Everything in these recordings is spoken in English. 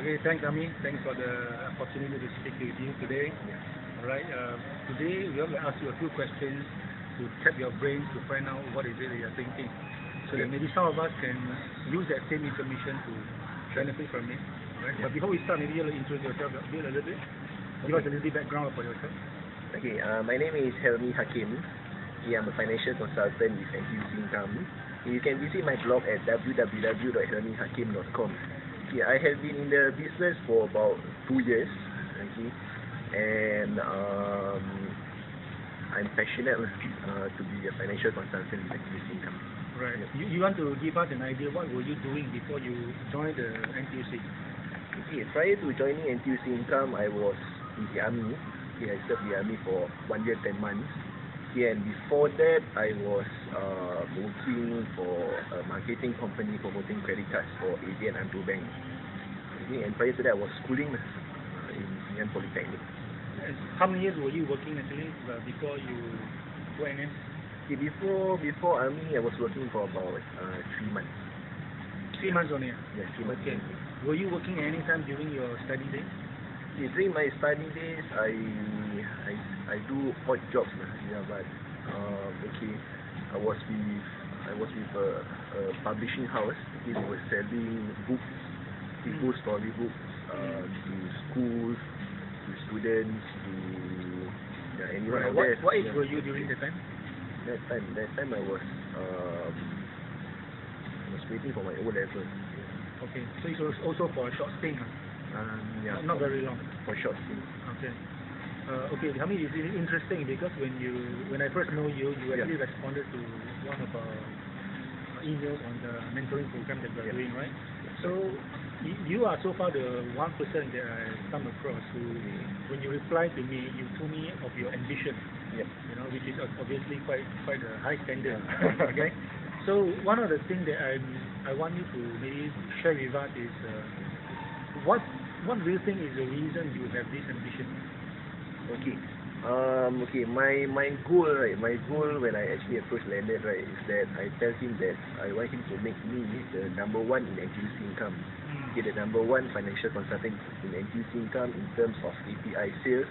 Okay, thanks, Ami. Thanks for the opportunity to speak with you today. All right. Today we will ask you a few questions to tap your brains to find out what is it that you're thinking, so that maybe some of us can use that same information to benefit from it. All right. But before we start, maybe you'll introduce yourself a little bit. Give us a little bit background about yourself. Okay. My name is Helmi Hakim. I'm a financial consultant with NTUC Income. You can visit my blog at www.helmihakim.com. I have been in the business for about 2 years, and I'm passionate to be a financial consultant with NTUC Income. Right. You want to give us an idea what were you doing before you joined the NTUC? Okay. Prior to joining NTUC Income, I was in the army. I served the army for 1 year 10 months. And before that, I was working for a marketing company promoting credit cards for AD and Andrew Bank. And prior to that, I was schooling in Ngee Ann Polytechnic. How many years were you working actually before you went in? Okay, before army, I was working for about 3 months. 3 months only? Yeah, 3 months. Okay. Were you working any time during your study days? During my study days, I do odd jobs, but I was with a publishing house. We were selling books, people storybooks to schools, to students, to anyone out there. What age were you during that time? That time I was waiting for my O level. Okay, so it was also for a short stint. Yeah. Not very long. For short stint. Okay. Okay, I mean, it's interesting because when I first know you, you actually responded to one of our emails on the mentoring program that we're doing, right? So you are so far the one person that I've come across who, when you replied to me, you told me of your ambition, which is obviously quite a high standard. Okay. So one of the things that I want you to maybe share with us is what do you think is the reason you have this ambition? Okay. My goal when I actually approached Leonard, is that I tell him that I want him to make me the number one in NTUC Income. Okay, the number one financial consultant in NTUC Income in terms of API sales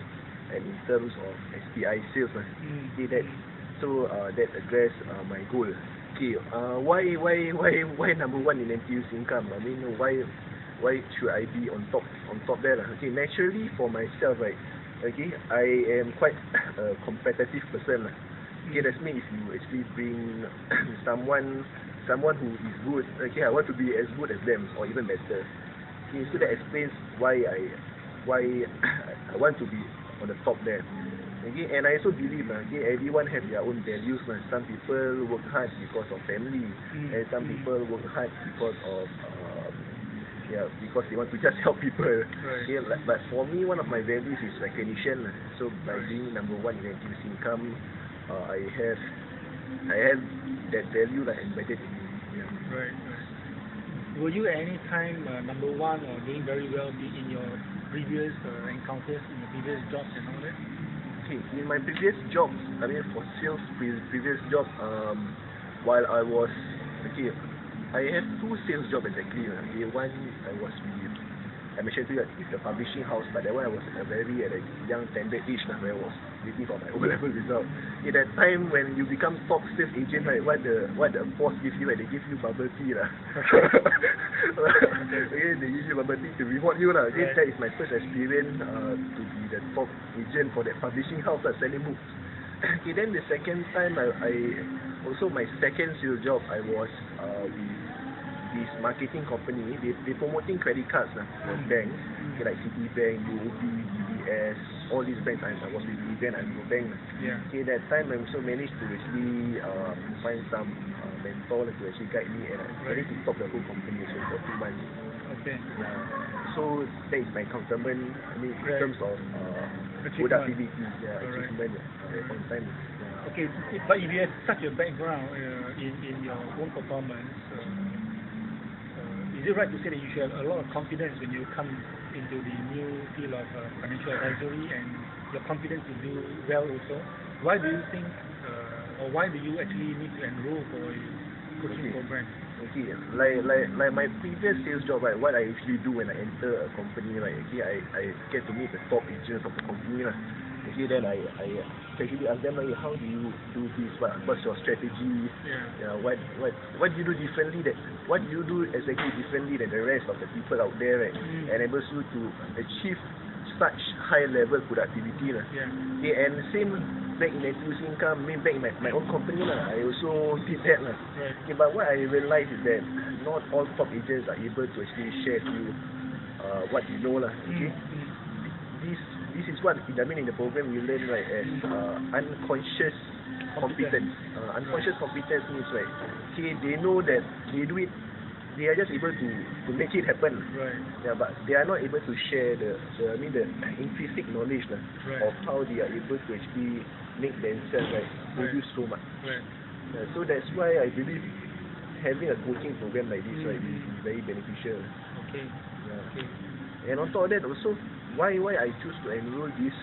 and in terms of SPI sales. Okay, that address my goal. Okay, why number one in NTUC Income? I mean, why should I be on top there? Okay, naturally for myself, okay, I am quite a competitive person. Okay, that's me. If you actually bring someone who is good, okay, I want to be as good as them or even better. Okay, so that explains why I want to be on the top there. Okay, and I also believe everyone have their own values. Some people work hard because of family, and some people work hard because of because they want to just help people. Right. Okay, but for me, one of my values is recognition. So by being number one in NTUC Income, I have that value embedded in me. Right. Were you at any time number one or doing very well in your previous encounters, in your previous jobs and all that? Okay, in my previous jobs, I mean for sales, previous job, while I was I have 2 sales jobs exactly. One I mentioned to you with the publishing house, but that one I was at a young tender age where I was waiting for my O level result. In that time when you become top sales agent, what the boss gives you, they give you bubble tea Okay, they give you bubble tea to reward you Okay, that is my first experience to be the top agent for that publishing house selling books. Okay, then the second time my second sales job, I was with this marketing company. They promoting credit cards for banks, like Citibank, UOB, DBS, all these banks. I was with AD and Andrew Bank. Okay, that time I also managed to actually find some mentor to actually guide me, and I managed to stop the whole company for 2 months. Okay. So that is my accomplishment. I mean, in terms of productivity, achievement at one time. Okay, but if you have such a background in your own performance, is it right to say that you should have a lot of confidence when you come into the new field of financial advisory, and your confidence to do well also? Why do you think, or why do you actually need to enroll for a coaching program? Okay, like my previous sales job, right, what I usually do when I enter a company, right, okay, I get to meet the top agents of the company lah. Okay, then I actually ask them, like, how do you do this? What's your strategy? Yeah, what do you do differently what do you do exactly differently than the rest of the people out there, right? Enables you to achieve such high level productivity lah. Okay, and same back in NTUC Income, back in my own company lah, I also did that lah. Okay, but what I realized is that not all top agents are able to actually share with you what you know lah. Okay, this is what in the program we learn, right, as unconscious competence. Unconscious competence means, right, okay, they know that they do it, they are just able to make it happen. Yeah, but they are not able to share the intrinsic knowledge of how they are able to actually make themselves, right, produce so much. Yeah, so that's why I believe having a coaching program like this, right, is very beneficial. Okay. Yeah. Okay. And on top of that also, why I choose to enroll this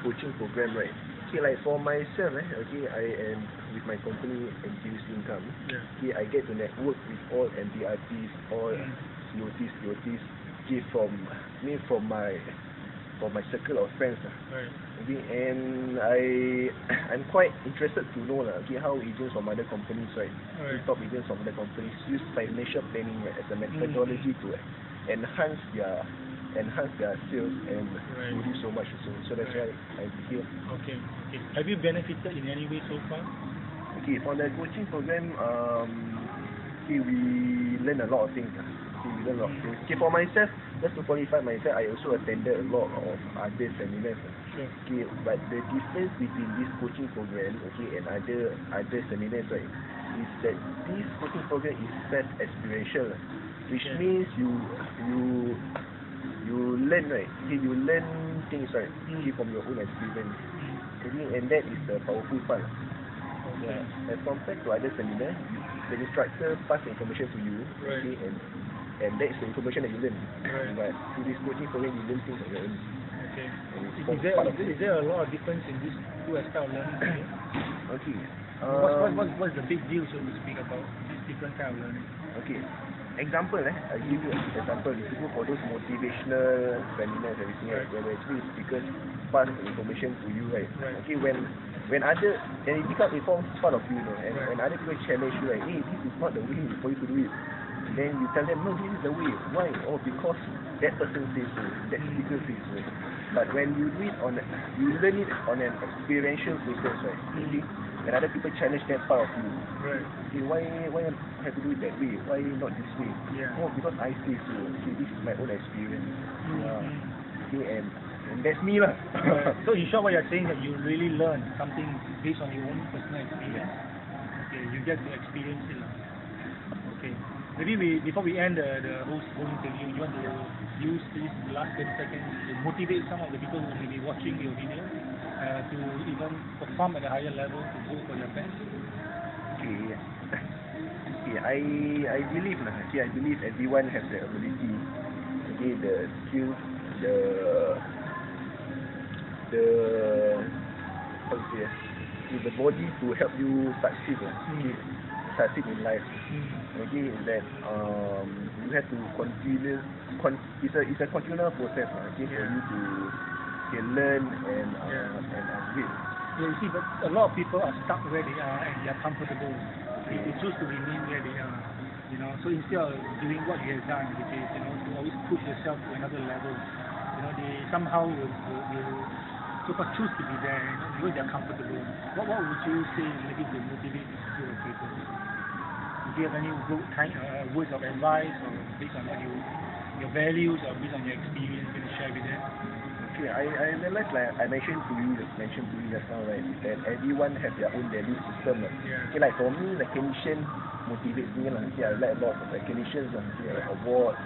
coaching program, right? Okay, like for myself, okay, I am with my company NTUC Income. Okay, I get to network with all MDRTs, all COTs, okay, from my circle of friends. Okay, and I'm quite interested to know okay, how agents from other companies, right, top agents from other companies use financial planning, right, as a methodology to enhance their sales and produce so much also. So that's why I'm here. Okay. Have you benefited in any way so far? Okay, for the coaching program, okay, we learn a lot of things. Okay, for myself, just to qualify myself, I also attended a lot of other seminars. Okay, but the difference between this coaching program, okay, and other seminars, right, is that this coaching program is self-experiential, which means you learn, right? Okay, you learn things, right, okay, from your own experience. Okay, and that is the powerful part. As compared to other seminars, the instructor pass the information to you, okay, and that is the information that you learn. But through this coaching program, you learn things on your own. Okay. Is there a lot of difference in these two aspects of learning? Okay. What's the big deal, so to speak, about this different kind of learning? Okay. Example, I give you an example. If you go for those motivational seminars, everything, right, where actually speakers pass the information to you, right? Okay, when it becomes part of you, and when other people challenge you, like, hey, this is not the way for you to do it, then you tell them, no, this is the way. Why? Oh, because that person says so, that speaker says so. But when you do it you learn it on an experiential basis, right? Okay? When other people challenge that part of you, okay, why have to do it that way? Why not this way? Oh, because I say so. Okay, this is my own experience. Okay, and that's me lah. So in short, what you're saying that you really learn something based on your own personal experience. Okay, you get to experience it. Okay. Maybe before we end the whole interview, you want to use these last 10 seconds to motivate some of the people who may be watching your video to even perform at a higher level, to go for their best. Okay. Okay, I believe I believe everyone has the ability, okay, the skills, the body to help you succeed. Succeed in life. Okay, that you have to continue. It's a continual process. Okay, for you to learn and upgrade. Yeah, you see, but a lot of people are stuck where they are and they are comfortable. They choose to remain where they are. So instead of doing what you have done, which is to always push yourself to another level, they somehow will choose to be there because they are comfortable. What would you say maybe to motivate this group of people? Do you have any words of advice, or based on what your values, or based on your experience, you can share with them? Okay, I realize, like I mentioned to you just now, right, that everyone has their own value system. Okay, like for me, recognition motivates me. Okay, I like a lot of recognitions, okay, like awards,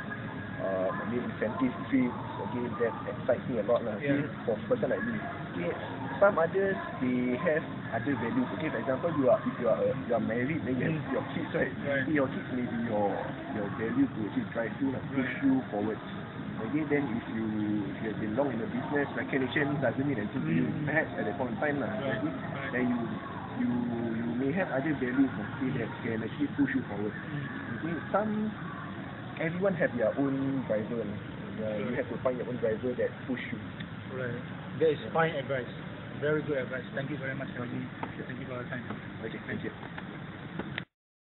incentive trips. Okay, that excites me a lot. Okay, for a person like me. Okay, some others, they have other values. Okay, for example, if you are married, then you have your kids, right? Your kids may be your value to actually drive you, push you forward. Okay, then if you have been long in the business, recognition doesn't mean anything to you. Perhaps at that point in time, okay, then you may may have other values that can actually push you forward. Okay, everyone have their own driver. You have to find your own driver that push you. Right. That is fine advice. Very good advice. Thank you very much, Kelvin. Thank you for your time. Okay, thank you.